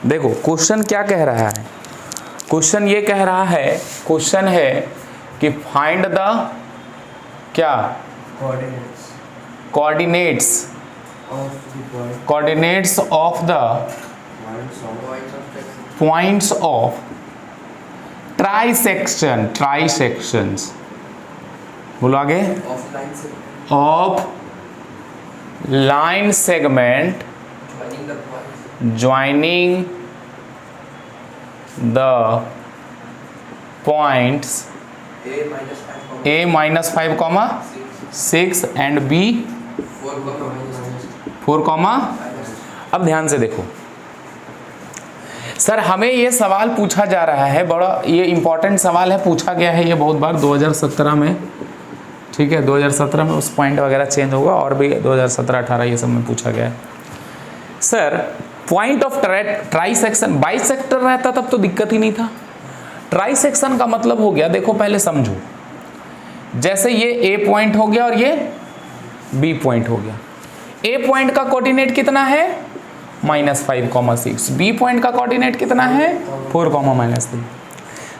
देखो क्वेश्चन क्या कह रहा है, क्वेश्चन ये कह रहा है, क्वेश्चन है कि फाइंड द क्या coordinates of the points of trisections, बोलो आगे, of line segment joining the points A-5, 6 and B4, अब ध्यान से देखो सर, हमें ये सवाल पूछा जा रहा है, बड़ा ये इंपॉर्टेंट सवाल है, पूछा गया है ये बहुत बार 2017 में, ठीक है, 2017 में उस पॉइंट वगैरह चेंज होगा और भी 2017-18 ये सब में पूछा गया है। Sir point of trisection, bisector रहता तब तो दिक्कत ही नहीं था, ट्राइसेक्शन का मतलब हो गया, देखो पहले समझो, जैसे ये ए पॉइंट हो गया और ये बी पॉइंट हो गया, ए पॉइंट का कोऑर्डिनेट कितना है -5, बी पॉइंट का कोऑर्डिनेट कितना है 4, -3।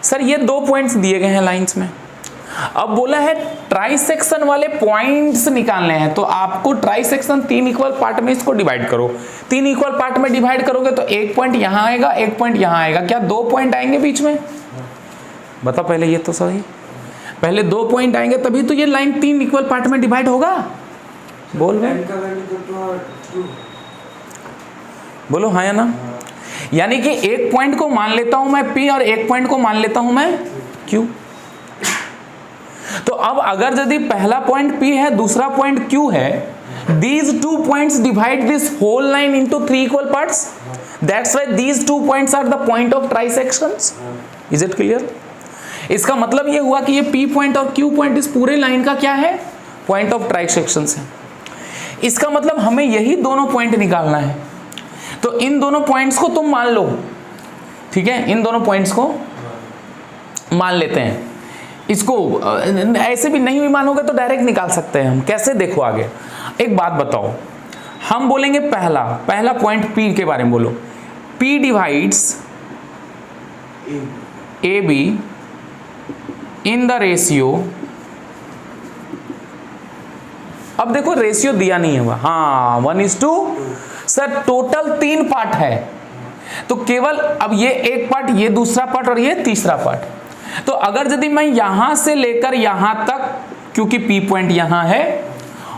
सर ये दो पॉइंट्स दिए गए हैं लाइंस में, अब बोला है ट्राइसेक्शन वाले पॉइंट्स निकालने हैं, तो आपको ट्राइसेक्शन 3 इक्वल पार्ट में इसको डिवाइड करो, 3 इक्वल पार्ट में डिवाइड करोगे तो एक पॉइंट यहाँ आएगा, एक पॉइंट यहाँ आएगा, क्या 2 पॉइंट आएंगे बीच में? बताओ पहले ये तो सही, पहले 2 पॉइंट आएंगे तभी तो ये लाइन 3 इक्वल पार्ट में डिवाइड होगा। बोलो हाँ या ना? यानी कि एक पॉइंट को मान लेता हूं मैं P और एक पॉइंट को मान लेता हूं मैं Q। तो अब अगर यदि पहला पॉइंट P है, दूसरा पॉइंट Q है, these 2 points divide this whole line into 3 equal parts, that's why these 2 points are the point of trisections। Is it clear? इसका मतलब ये हुआ कि ये P पॉइंट और Q पॉइंट इस पूरे लाइन का क्या है, पॉइंट ऑफ ट्राइसेक्शंस है। इसका मतलब हमें यही दोनों पॉइंट निकालना है, तो इन दोनों पॉइंट्स को तुम मान लो, ठीक है, इन दोनों पॉइंट्स को मान लेते हैं, इसको ऐसे भी नहीं भी मानोगे तो डायरेक्ट निकाल सकते हैं हम, कैसे देखो आगे। एक बात बताओ, हम बोलेंगे पहला पॉइंट P के बारे में बोलो, P divides AB in the ratio, अब देखो रेशियो दिया नहीं है, हाँ 1:2। सर टोटल 3 पार्ट है, तो केवल अब ये एक पार्ट, ये दूसरा पार्ट और ये तीसरा पार्ट, तो अगर यदि मैं यहां से लेकर यहां तक, क्योंकि P पॉइंट यहां है,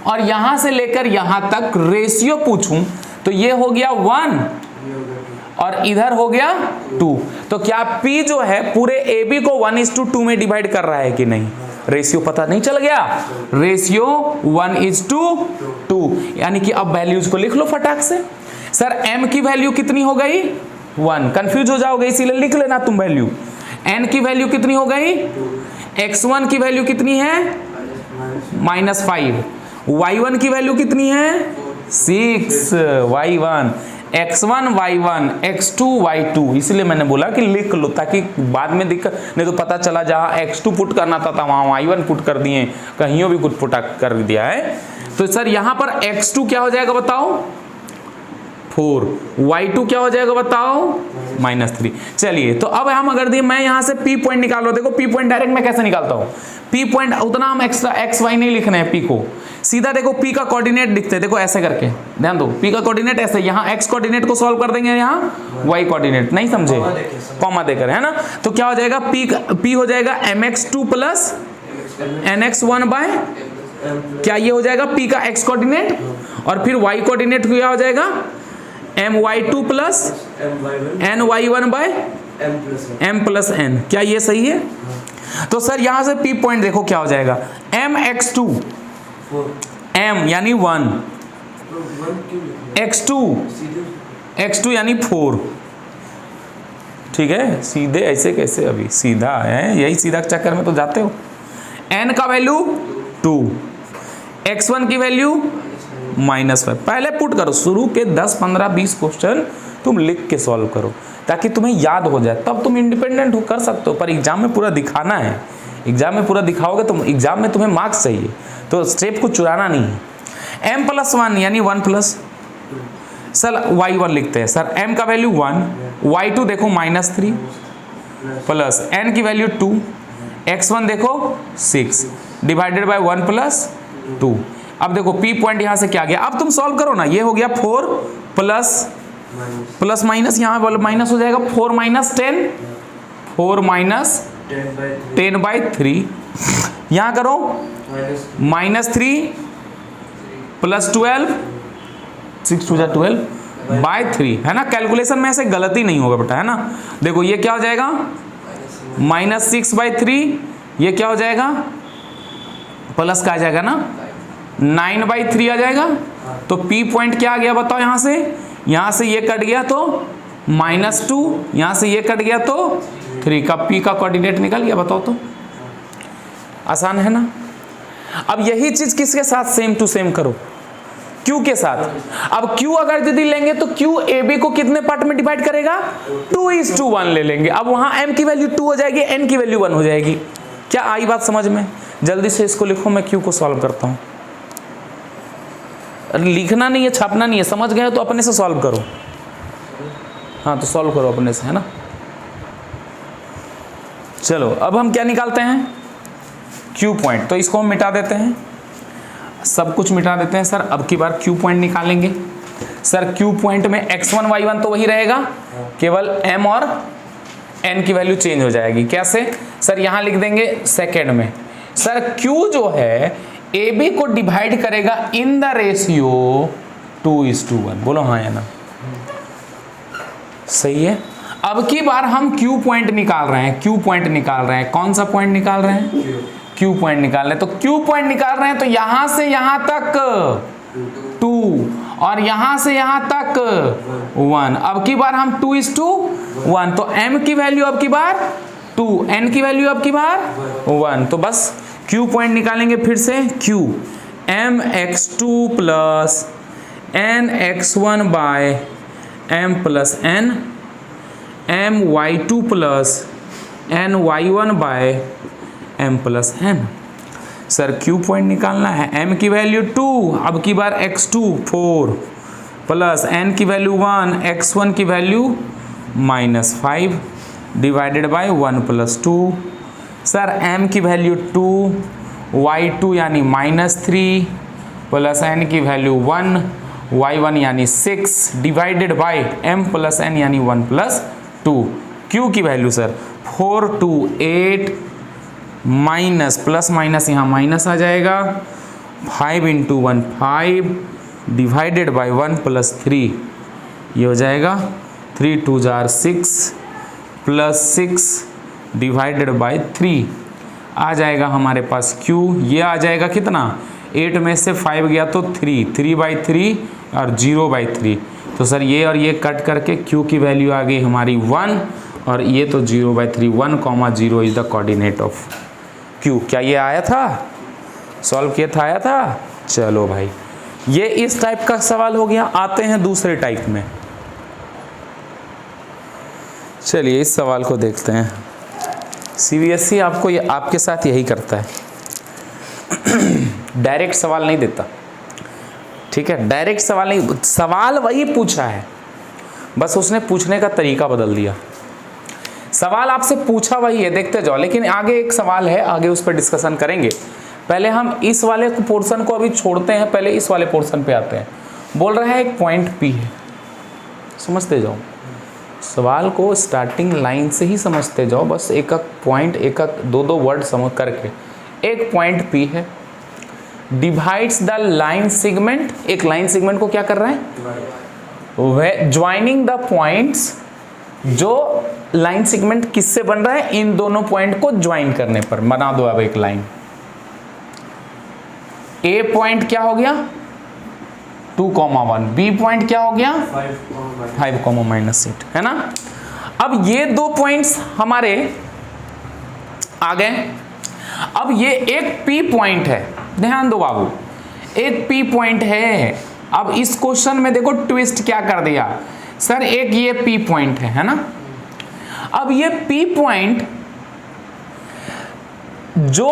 और यहां से लेकर यहां तक रेशियो पूछूं, तो ये हो गया 1 और इधर हो गया 2, तो क्या P जो है पूरे AB को 1:2 में डिवाइड कर रहा है कि नहीं? रेशियो पता नहीं चल गया, रेशियो 1:2, यानी कि अब वैल्यूज को लिख लो फटाक से। सर M की वैल्यू कितनी हो गई 1, कंफ्यूज हो जाओगे इसीलिए लिख लेना तुम वैल्यू। N की वैल्यू कितनी हो गई, x1 की वैल्यू कितनी है -5, y1 की वैल्यू कितनी है 6, y1 x1 y1 x2 y2, इसलिए मैंने बोला कि लिख लो ताकि बाद में दिक्कत नहीं, तो पता चला जहां x2 पुट करना था वहां y1 पुट कर दिए, कहीं भी कुछ पुट कर दिया है। तो सर यहां पर x2 क्या हो जाएगा बताओ 4, y2 क्या हो जाएगा बताओ -3। चलिए तो अब हम अगर मैं यहां से P पॉइंट निकाल लो, देखो P पॉइंट डायरेक्ट मैं कैसे निकालता हूं, P पॉइंट उतना हम एक्स्ट्रा x y नहीं लिखना है, P को सीधा देखो P का कोऑर्डिनेट लिखते हैं, देखो ऐसे करके ध्यान दो, P का कोऑर्डिनेट ऐसे, यहाँ x कोऑर्डिनेट को सॉल्व कर देंगे, यहाँ y कोऑर्डिनेट, नहीं समझे, कॉमा देकर, है ना। तो क्या हो जाएगा P हो जाएगा mx2 प्लस nx1 बाय, क्या ये हो जाएगा P का x कोऑर्डिनेट, और फिर y कोऑर्डिनेट क्या हो जाएगा my2 plus ny1 by m plus n, क्या ये सही है? तो सर यहां से P पॉइंट देखो क्या हो जाएगा, mx2 m यानी 1, x2 यानी 4, ठीक है, सीधे ऐसे कैसे, अभी सीधा है, यही सीधा चक्कर में तो जाते हो। n का वैल्यू 2, x1 की वैल्यू -5, पहले पुट करो, शुरू के 10 15 20 क्वेश्चन तुम लिख के सॉल्व करो ताकि तुम्हें याद हो जाए, तब तुम इंडिपेंडेंट कर सकते हो, पर एग्जाम में पूरा दिखाना है, एग्जाम में पूरा दिखाओगे तो एग्जाम में तुम्हें मार्क्स चाहिए, तो स्टेप को चुराना नहीं है। m + 1 यानी 1 + सर y1 लिखते हैं सर, m का वैल्यू 1, y2 देखो -3 प्लस n की वैल्यू 2, x1 देखो 6 डिवाइडेड बाय 1 प्लस 2। अब देखो p पॉइंट यहां से क्या गया, अब तुम सॉल्व करो ना, ये हो गया 4 प्लस माइनस, यहां माइनस हो जाएगा 4 माइनस 10, 4 माइनस 10/3, यहां करो -3 प्लस 12, 6 2 12/3, है ना। कैलकुलेशन में ऐसे गलती नहीं होगा बेटा, है ना। देखो ये क्या हो जाएगा -6/3, ये क्या हो जाएगा प्लस का आ जाएगा ना 9/3 आ जाएगा। तो P पॉइंट क्या आ गया बताओ, यहाँ से ये कट गया तो -2, यहाँ से ये कट गया तो 3 का P का कोऑर्डिनेट निकल गया, बताओ तो आसान है ना। अब यही चीज किसके साथ सेम टू सेम करो, Q के साथ। अब Q अगर यदि लेंगे तो Q AB को कितने पार्ट में डिवाइड करेगा, 2:1 ले लेंगे। अब वहां M की वैल्यू 2 हो जाएगी, N की वैल्यू 1 हो जाएगी। क्या आई बात समझ में? जल्दी से इसको लिखो, मैं Q को सॉल्व करता हूं। लिखना नहीं है, छापना नहीं है, समझ गए तो अपने से सॉल्व करो। हाँ तो सॉल्व करो अपने से, है ना। चलो अब हम क्या निकालते हैं, Q पॉइंट। तो इसको हम मिटा देते हैं, सब कुछ मिटा देते हैं सर। अब की बार Q पॉइंट निकालेंगे सर। Q पॉइंट में x1 y1 तो वही रहेगा, केवल m और n की वैल्यू चेंज हो जाएगी। कैसे सर, यहां लिख देंगे सेकेंड में सर। Q जो है AB को डिवाइड करेगा इन द रेशियो 2:1। बोलो हाँ या ना, सही है। अब की बार हम Q पॉइंट निकाल रहे हैं, Q पॉइंट निकाल रहे हैं। कौन सा पॉइंट निकाल रहे हैं, Q पॉइंट निकाल रहे हैं। तो Q पॉइंट निकाल रहे हैं तो यहां से यहां तक 2 और यहां से यहां तक 1। अब की बार हम 2:1, तो m की वैल्यू अब की बार 2, n की वैल्यू अब की बार 1। तो बस Q पॉइंट निकालेंगे फिर से। Q mx2 plus nx1 by m plus n, my2 plus ny1 by m plus n। Sir Q point निकालना है, m की वैल्यू 2, अब की बार x2 4 प्लस n की वैल्यू 1, x1 की value -5 divided by 1 plus 2। Sir m की value 2, y2 यानी -3 प्लस n की वैल्यू 1, y1 यानी 6 divided by m plus n यानी 1 प्लस 2। Q की value sir 4 2 8 minus plus minus यहाँ माइनस आ जाएगा, 5 × 1 5 डिवाइडेड बाय 1 प्लस 3, ये हो जाएगा 3 2 6 प्लस 6 डिवाइडेड बाय 3 आ जाएगा हमारे पास Q। ये आ जाएगा कितना, 8 में से 5 गया तो 3/3 और 0/3। तो सर ये और ये कट करके Q की वैल्यू आ गई हमारी 1 और ये तो 0/3। 1,0 is the coordinate of Q। क्या ये आया था, सॉल्व किया था, आया था। चलो भाई ये इस टाइप का सवाल हो गया। आते हैं दूसरे टाइप में। चलिए इस सवाल को देखते हैं। CBSE आपको ये आपके साथ यही करता है, डायरेक्ट सवाल नहीं देता, ठीक है। डायरेक्ट सवाल नहीं, सवाल वही पूछा है, बस उसने पूछने का तरीका बदल दिया। सवाल आपसे पूछा वही है, देखते जाओ। लेकिन आगे एक सवाल है, आगे उस पर डिस्कशन करेंगे। पहले हम इस वाले पोर्शन को अभी छोड़ते हैं, पहले इस वाले पोर्शन पे आते हैं। बोल रहा है एक पॉइंट P है, समझते जाओ। सवाल को स्टार्टिंग लाइन से ही समझते जाओ, बस एक एक पॉइंट, एक एक दो वर्ड समझ करके। एक पॉइंट P है, डिवाइड्स द लाइन सेगमेंट। एक लाइन सेगमेंट को क्या कर रहा है, ज्वाइनिंग द पॉइंट्स। जो लाइन सेगमेंट किससे बन रहा है, इन दोनों पॉइंट को ज्वाइन करने पर। बना दो अब एक लाइन। A पॉइंट क्या हो गया 2,1, B पॉइंट क्या हो गया 5,-8, है ना। अब ये दो पॉइंट्स हमारे आ गए। अब ये एक P पॉइंट है, ध्यान दो बाबू, एक P पॉइंट है। अब इस क्वेश्चन में देखो ट्विस्ट क्या कर दिया सर, एक ये P पॉइंट है ना। अब ये P पॉइंट जो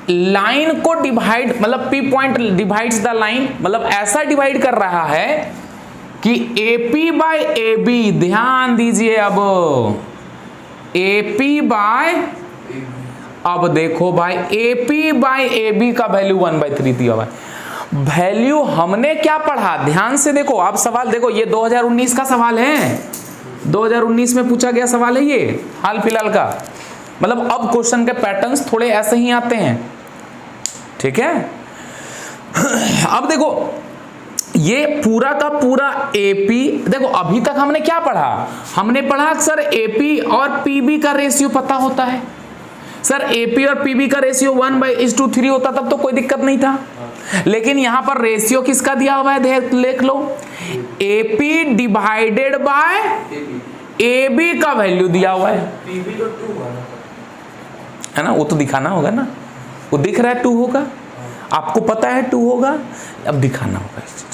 लाइन को डिवाइड, मतलब P point divides the line, मतलब ऐसा डिवाइड कर रहा है कि AP बाय AB, ध्यान दीजिए अब AP बाय, अब देखो भाई AP बाय AB का वैल्यू 1/3 दिया हुआ है। वैल्यू हमने क्या पढ़ा, ध्यान से देखो। आप सवाल देखो, ये 2019 का सवाल है, 2019 में पूछा गया सवाल है ये, हाल फिलहाल का। मतलब अब क्वेश्चन के पैटर्न्स थोड़े ऐसे ही आते हैं, ठीक है। अब देखो ये पूरा का पूरा AP, देखो अभी तक हमने क्या पढ़ा, हमने पढ़ा सर AP और PB का रेशियो पता होता है। सर AP और PB का रेशियो 1/3 होता, तब तो कोई दिक्कत नहीं था। लेकिन यहां पर रेशियो किसका दिया हुआ है, देख लो, AP डिवाइडेड बाय AB का वैल्यू दिया हुआ है, है ना। वो तो दिखाना होगा ना, वो दिख रहा है 2 होगा, आपको पता है 2 होगा, अब दिखाना होगा इस चीज,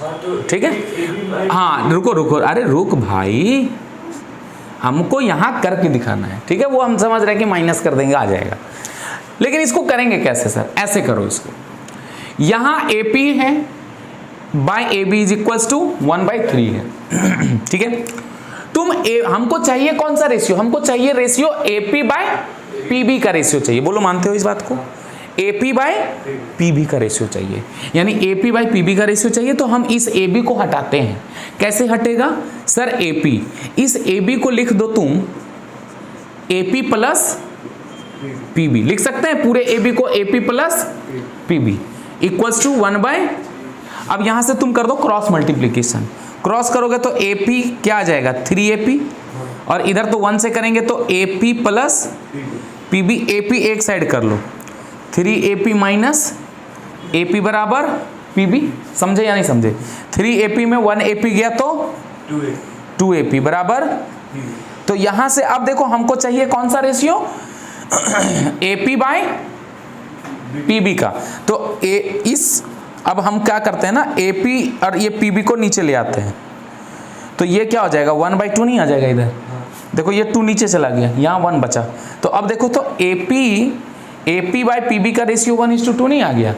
ठीक है। हाँ रुको, अरे रुक भाई, हमको यहां करके दिखाना है, ठीक है। वो हम समझ रहे हैं कि माइनस कर देंगे आ जाएगा, लेकिन इसको करेंगे कैसे सर, ऐसे करो इसको, यहां AP है by AB is equals to 1/3 है, ठीक है। हमको चाहिए कौन सा रेशियो, हमको चाहिए रेशियो AP बाय PB का रेशियो चाहिए, बोलो मानते हो इस बात को। AP बाय PB का रेशियो चाहिए, यानी AP बाय PB का रेशियो चाहिए, तो हम इस AB को हटाते हैं। कैसे हटेगा सर, AP, इस AB को लिख दो तुम AP प्लस PB, लिख सकते हैं पूरे AB को AP plus PB equals to 1/, अब यहां से तुम कर दो क्रॉस मल्टीप्लीकेशन, क्रॉस करोगे तो AP क्या आ जाएगा 3AP, और इधर तो 1 से करेंगे तो AP प्लस PB, AP एक साइड कर लो, 3AP माइनस AP बराबर PB, समझे या नहीं समझे। 3AP में 1AP गया तो 2AP बराबर, तो यहां से अब देखो हमको चाहिए कौन सा रेशियो, AP बाय PB का, तो अब हम क्या करते हैं ना, AP और ये PB को नीचे ले आते हैं, तो ये क्या हो जाएगा 1/2 नहीं आ जाएगा इधर, देखो ये 2 नीचे चला गया, यहाँ 1 बचा, तो अब देखो तो AP बाय PB का रेशियो 1:2 नहीं आ गया,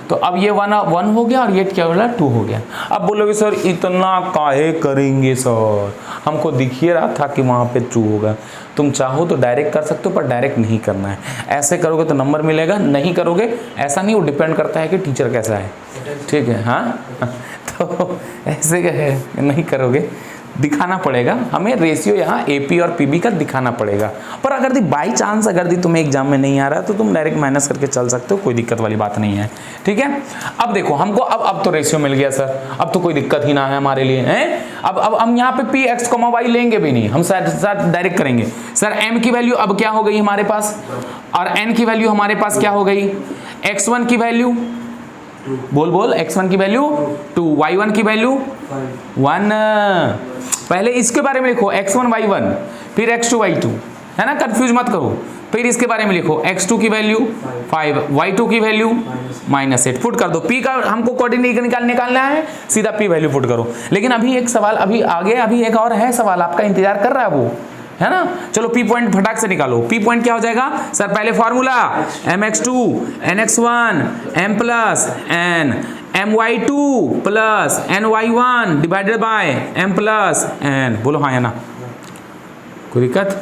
तो अब ये 1 हो गया और ये क्या हो गया 2 हो गया। अब बोलोगे सर इतना काहे करेंगे सर, हमको दिख ही रहा था कि वहाँ पे 2 होगा। तुम चाहो तो डायरेक्ट कर सकते हो, पर डायरेक्ट नहीं करना है, ऐसे करोगे तो नंबर मिलेगा, नहीं करोगे ऐसा नहीं, वो डिपेंड करता है कि टीचर कैसा है, ठीक है। हाँ तो ऐसे नहीं करोगे, दिखाना पड़ेगा हमें रेशियो, यहाँ AP और PB का दिखाना पड़ेगा। पर अगर बाई चांस अगर तुम्हें एग्जाम में नहीं आ रहा तो तुम डायरेक्ट माइनस करके चल सकते हो, कोई दिक्कत वाली बात नहीं है, ठीक है। अब देखो हमको अब तो रेशियो मिल गया सर, अब तो कोई दिक्कत ही ना है हमारे लिए, हैं। अब हम यहाँ पे Px, y लेंगे भी नहीं, हम डायरेक्ट करेंगे। सर M की वैल्यू अब क्या हो गई हमारे पास, और N की वैल्यू हमारे पास क्या हो गई, x1 की वैल्यू बोल x1 की वैल्यू 2, y1 की वैल्यू 1। पहले इसके बारे में लिखो x1 y1, फिर x2 y2, है ना, कंफ्यूज मत करो। फिर इसके बारे में लिखो x2 की वैल्यू 5, y2 की वैल्यू -8, पुट कर दो। p का हमको कोऑर्डिनेट निकालना है, सीधा p वैल्यू पुट करो। लेकिन अभी एक सवाल अभी आगे, अभी एक और है सवाल आपका इंतजार कर रहा है वो, है ना। चलो P पॉइंट फटाक से निकालो। P पॉइंट क्या हो जाएगा सर, पहले formula mx2 nx1 m plus n my2 plus ny1 divided by m plus n, बोलो हाँ या ना, कोई दिक्कत।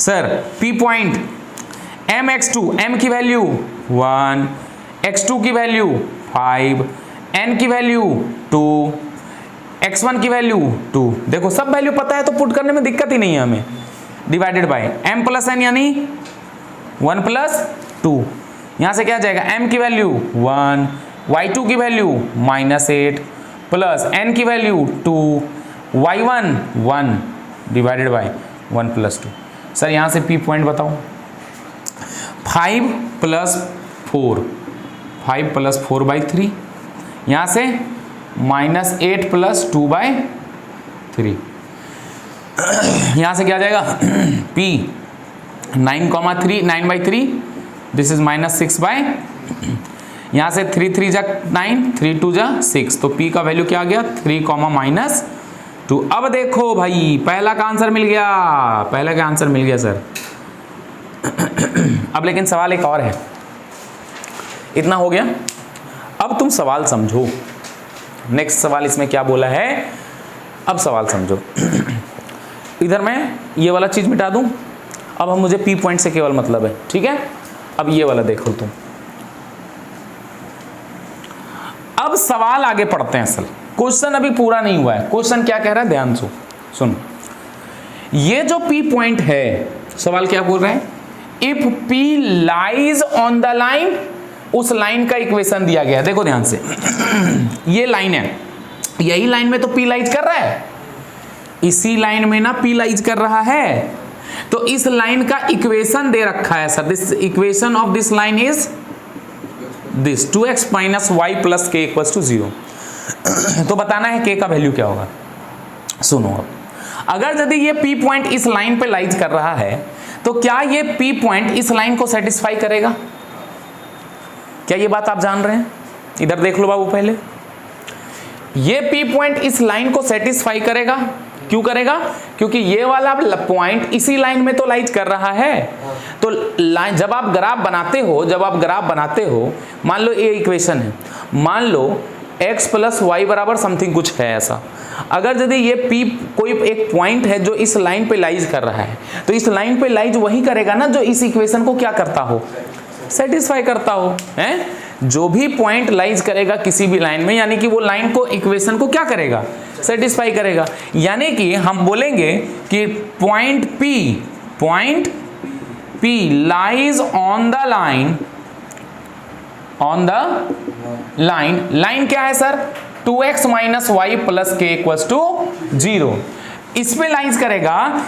Sir P point mx2, m की वैल्यू 1, x2 की वैल्यू 5, n की वैल्यू 2, x1 की वैल्यू 2, देखो सब वैल्यू पता है तो पुट करने में दिक्कत ही नहीं है हमें, divided by m plus n यानी 1 प्लस 2, यहाँ से क्या जाएगा m की वैल्यू 1, y2 की वैल्यू -8 प्लस n की value 2, y1 1 divided by 1 plus 2। Sir यहाँ से P पॉइंट बताओ, 5 प्लस 4/3, यहाँ से -8 प्लस 2/3, यहाँ से क्या जाएगा P 9,3 दिस इज -6 बाय, यहाँ से 3 3 जा 9, 3 2 जा 6, तो P का वैल्यू क्या आ गया 3, -2। अब देखो भाई पहला का आंसर मिल गया, पहले का आंसर मिल गया सर। अब लेकिन सवाल एक और है, इतना हो गया, अब तुम सवाल समझो, नेक्स्ट सवाल इसमें क्या बोला है, अब सवाल समझो। इधर मैं ये वाला चीज मिटा दूं, अब हम मुझे पी पॉइंट से केवल मतलब है, ठीक है। अब ये वाला देखो तुम, अब सवाल आगे पढ़ते हैं। असल क्वेश्चन अभी पूरा नहीं हुआ है। क्वेश्चन क्या कह रहा है, ध्यान से सुनो। ये जो पी पॉइंट है, सवाल क्या बोल रहे हैं, if P lies on the line, उस लाइन का इक्वेशन दिया गया है। देखो ध्यान से, ये लाइन है, यही लाइन में तो पी लाइज कर रहा है, इसी लाइन में ना पी लाइज कर रहा है। तो इस लाइन का इक्वेशन दे रखा है sir, this equation of this line is this 2x minus y plus k equals to 0। तो बताना है k का वैल्यू क्या होगा। सुनो, अब अगर यदि ये p पॉइंट इस लाइन पे लाइज कर रहा है तो क्या ये p पॉइंट इस लाइन को सेटिस्फाई करेगा? क्या ये बात आप जान रहे हैं? इधर देख लो बाबू, पहले ये p पॉइंट इस लाइन को सेटिस्फाई करेगा। क्यों करेगा? क्योंकि ये वाला पॉइंट इसी लाइन में तो लाइज कर रहा है। तो लाइन, जब आप ग्राफ बनाते हो, मान लो ये इक्वेशन है, मान लो x प्लस वाई बराबर समथिंग कुछ है ऐसा। अगर यदि ये p कोई एक पॉइंट है जो इस लाइन पे लाइज कर रहा है, तो इस लाइन पे लाइज वही करेगा ना जो इस इक्वेशन को क्या करता हो, सेटिस्फाई करता हो, है। जो भी पॉइंट लाइज करेगा किसी भी लाइन में, यानी कि वो लाइन को, इक्वेशन को क्या करेगा, सेटिस्फाई करेगा। यानी कि हम बोलेंगे कि point P lies on the line, line क्या है sir, 2x minus y plus k equals to 0, इस पे लाइज करेगा।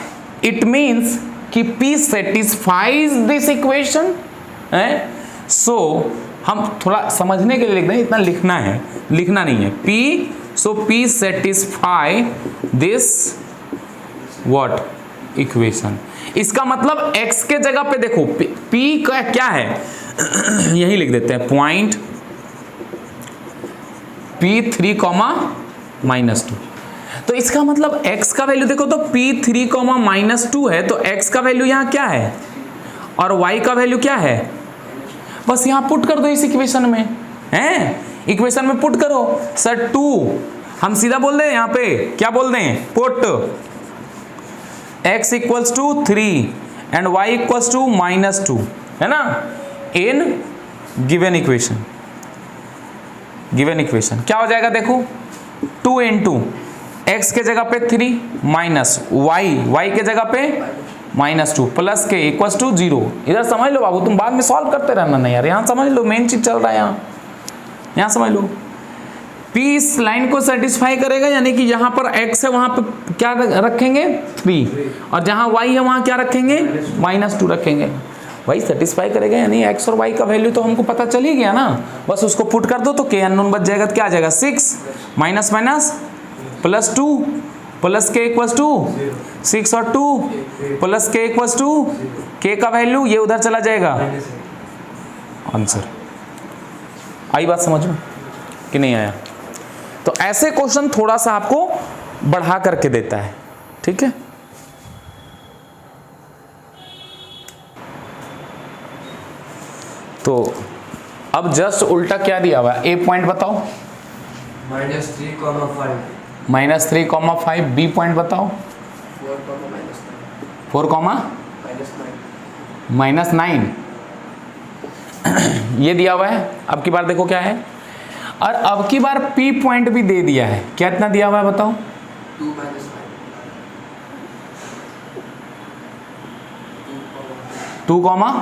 इट मीन्स कि P सेटिस्फाइज दिस इक्वेशन है। सो हम थोड़ा समझने के लिए लिख दें, इतना लिखना नहीं है। P satisfy this what equation. इसका मतलब x के जगह पे देखो P का क्या है, यही लिख देते हैं, पॉइंट P3 कॉमा -2। तो इसका मतलब x का वैल्यू देखो तो P3 कॉमा -2 है, तो x का वैल्यू यहां क्या है और y का वैल्यू क्या है, बस यहां पुट कर दो इस इक्वेशन में, हैं, इक्वेशन में पुट करो। सर 2 हम सीधा बोल दें, यहां पे क्या बोल दें, put x equals to 3 and y equals to -2, है ना, इन गिवन इक्वेशन क्या हो जाएगा देखो, 2 इंटू x के जगह पे 3 माइनस y के जगह पे -2 प्लस के इक्वल्स टू 0। इधर समझ लो बाबू, तुम बाद में सॉल्व करते रहना नहीं यार, यहां समझ लो, मेन चीज चल रहा है यहां समझ लो। P इस लाइन को सेटिस्फाई करेगा, यानी कि यहां पर x है वहां पर क्या रखेंगे 3, और जहां y है वहां क्या रखेंगे -2 रखेंगे। भाई सेटिस्फाई करेगा, यानी x और y का वैल्यू तो हमको पता चल ही गया ना, बस उसको पुट कर दो तो k अननोन बच जाएगा। तो क्या आ जाएगा 6 minus minus plus 2 plus k equals to 6 और 2 plus k equals to k का वैल्यू ये उधर चला जाएगा, आंसर। आई बात समझ में कि नहीं आया? तो ऐसे क्वेश्चन थोड़ा सा आपको बढ़ा करके देता है, ठीक है। तो अब जस्ट उल्टा क्या दिया हुआ है, ए पॉइंट बताओ, -3,5, बी पॉइंट बताओ 4, -9, ये दिया हुआ है। अब की बार देखो क्या है, और अब की बार पी पॉइंट भी दे दिया है, क्या इतना दिया हुआ है बताओ, 2,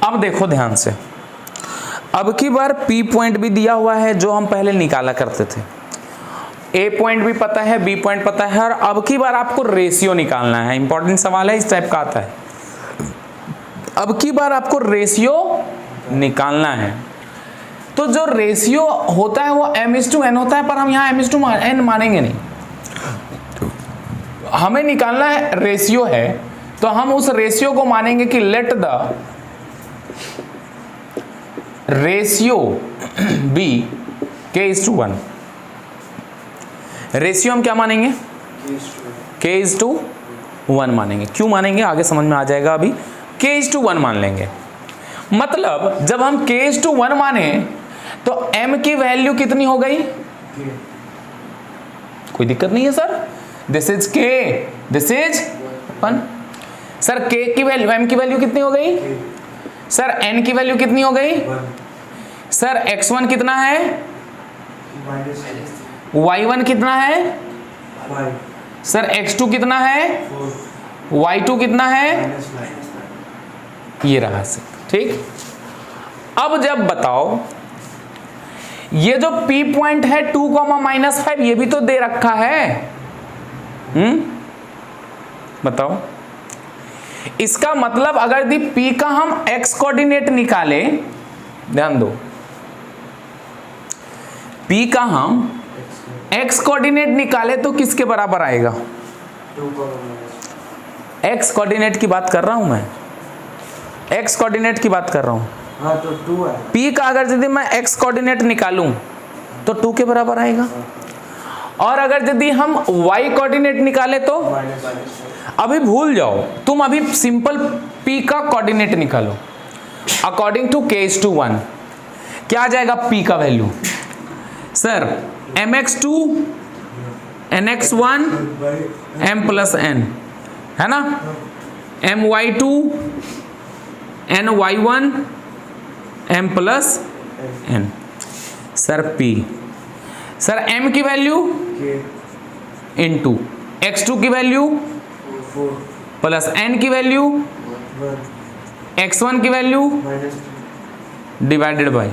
अब देखो ध्यान से, अब की बार P पॉइंट भी दिया हुआ है जो हम पहले निकाला करते थे, A पॉइंट भी पता है, B पॉइंट पता है, और अब की बार आपको रेशियो निकालना है। इंपॉर्टेंट सवाल है, इस टाइप का आता है। अब की बार आपको रेशियो निकालना है। तो जो रेशियो होता है वो m/n होता है, पर हम यहाँ m/n मानेंगे नहीं, हमें निकालना है रेशियो है, तो हम उस रेशियो को मानेंगे कि let the ratio be k/1। Ratio हम क्या मानेंगे, k/1 मानेंगे। क्यों मानेंगे आगे समझ में आ जाएगा, अभी k/1 मान लेंगे। मतलब जब हम k/1 माने तो m की वैल्यू कितनी हो गई? कोई दिक्कत नहीं है sir, this is k, this is 1। Sir k की वैल्यू, m की वैल्यू कितनी हो गई? सर n की वैल्यू कितनी हो गई? सर x1 कितना है? y1 कितना है? सर x2 कितना है? y2 कितना है? ये रहा सर, ठीक। अब जब बताओ ये जो P पॉइंट है 2,-5 ये भी तो दे रखा है, बताओ। इसका मतलब अगर यदि P का हम x कोऑर्डिनेट निकाले, ध्यान दो, P का हम x कोऑर्डिनेट निकाले तो किसके बराबर आएगा? x कोऑर्डिनेट की बात कर रहा हूं मैं, x कोऑर्डिनेट की बात कर रहा हूं। हाँ तो 2 है। P का अगर यदि मैं x कोऑर्डिनेट निकालूं तो 2 के बराबर आएगा, और अगर यदि हम y कोऑर्डिनेट निकाले तो अभी भूल जाओ, तुम अभी सिंपल P का कोऑर्डिनेट निकालो। अकॉर्डिंग टू k:1 क्या आ जाएगा P का value? Sir mx2 nx1 m plus n है ना, my2 ny1 m plus n। Sir P, sir m की वैल्यू इंटू x2 की वैल्यू प्लस n की वैल्यू x1 की value divided by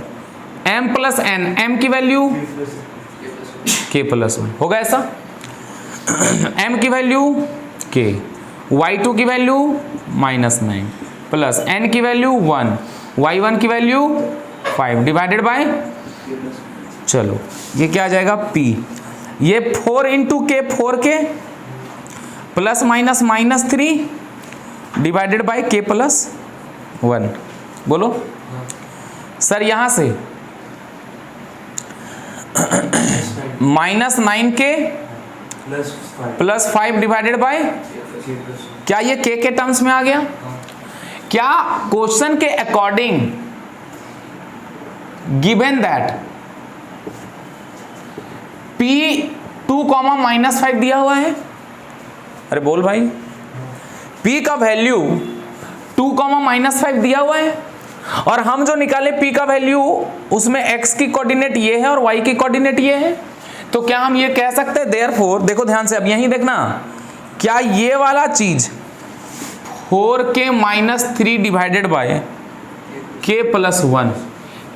m plus n, m की value k plus 1 होगा ऐसा। m की वैल्यू k, y2 की value -9 plus n की वैल्यू 1, y1 की वैल्यू 5 डिवाइडेड बाय, चलो ये क्या आ जाएगा P, ये 4 इंटू के 4k plus minus -3 divided by k plus 1। बोलो सर, यहां से -9k प्लस 5 डिवाइडेड बाय, क्या ये k के टर्म्स में आ गया? क्या क्वेश्चन के अकॉर्डिंग गिवन दैट P 2,-5 दिया हुआ है? अरे बोल भाई, P का वैल्यू 2,-5 दिया हुआ है, और हम जो निकाले P का वैल्यू उसमें x की कोऑर्डिनेट ये है और y की कोऑर्डिनेट ये है, तो क्या हम ये कह सकते हैं देयरफॉर, देखो ध्यान से अब यहीं देखना, क्या ये वाला चीज 4k-3 divided by k plus 1,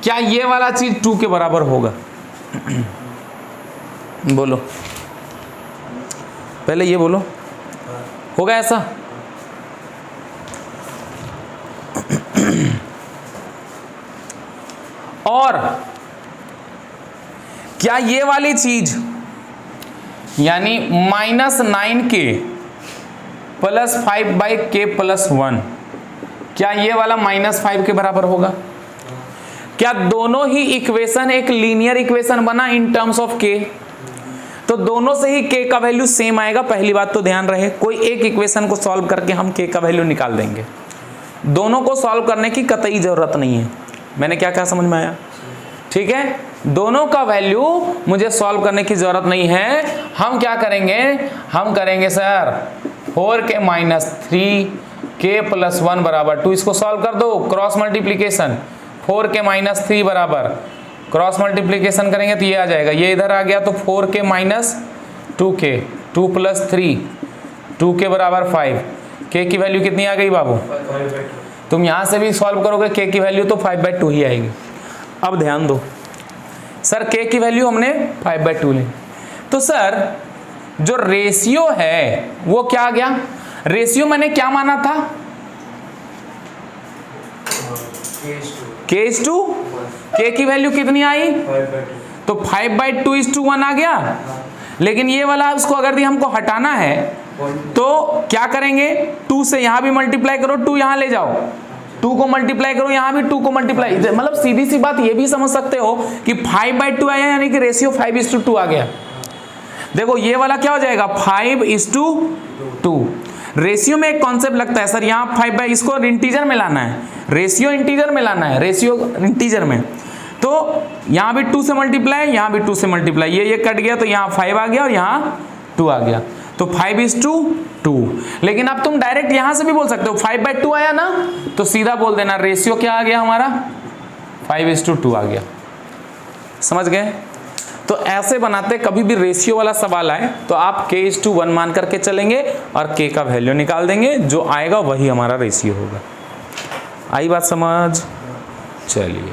क्या ये वाला चीज 2 के बराबर होगा? बोलो पहले ये बोलो, होगा ऐसा? और क्या ये वाली चीज यानी -9k plus 5 by k plus 1, क्या ये वाला -5 के बराबर होगा? क्या दोनों ही इक्वेशन एक लीनियर इक्वेशन बना इन टर्म्स ऑफ k? तो दोनों से ही k का वैल्यू सेम आएगा, पहली बात तो ध्यान रहे। कोई एक इक्वेशन को सॉल्व करके हम k का वैल्यू निकाल देंगे, दोनों को सॉल्व करने की कतई जरूरत नहीं है। मैंने क्या कहा, समझ में आया? ठीक है, दोनों का वैल्यू मुझे सॉल्व करने की जरूरत नहीं है। हम क्या करेंगे, हम करेंगे सर 4k-3 k प्लस 1 बराबर 2, इसको सॉल्व कर दो, क्रॉस मल्टीप्लीकेशन 4k-3 बराबर क्रॉस मल्टीप्लीकेशन करेंगे तो ये आ जाएगा, ये इधर आ गया तो 4k-2k 2 प्लस 3 2k बराबर 5, k की वैल्यू कितनी आ गई बाबू? तुम यहां से भी सॉल्व करोगे k की वैल्यू तो 5/2 ही आएगी। अब ध्यान दो सर, k की वैल्यू हमने 5/2 ली, तो सर जो रेशियो है वो क्या आ गया? रेशियो मैंने क्या माना था? k:2, k की वैल्यू कितनी आई? तो 5/2:1 आ गया। लेकिन ये वाला उसको अगर भी हमको हटाना है तो क्या करेंगे, 2 से यहां भी मल्टीप्लाई करो, 2 यहां ले जाओ, 2 को मल्टीप्लाई करो, यहां भी 2 को मल्टीप्लाई, मतलब सीधी सी बात ये भी समझ सकते हो कि 5/2 आया यानी कि रेशियो 5:2 आ गया। देखो ये वाला क्या हो जाएगा 5:2। रेशियो में एक कॉन्सेप्ट लगता है सर, यहाँ 5 बाई, इसको इंटीजर में लाना है, रेशियो इंटीजर में लाना है, रेशियो इंटीजर में तो यहाँ भी 2 से मल्टीप्लाई, यहाँ भी 2 से मल्टीप्लाई, ये कट गया तो यहाँ 5 आ गया और यहाँ 2 आ गया, तो 5:2। लेकिन अब तुम डायरेक्ट यहां से भी बोल सकते हो 5/2 आया ना, तो सीधा बोल देना रेशियो क्या आ गया हमारा 5:2 आ गया। समझ गए? तो ऐसे बनाते, कभी भी रेशियो वाला सवाल आए तो आप k:1 मान करके चलेंगे और k का वैल्यू निकाल देंगे, जो आएगा वही हमारा रेशियो होगा। आई बात समझ? चलिए।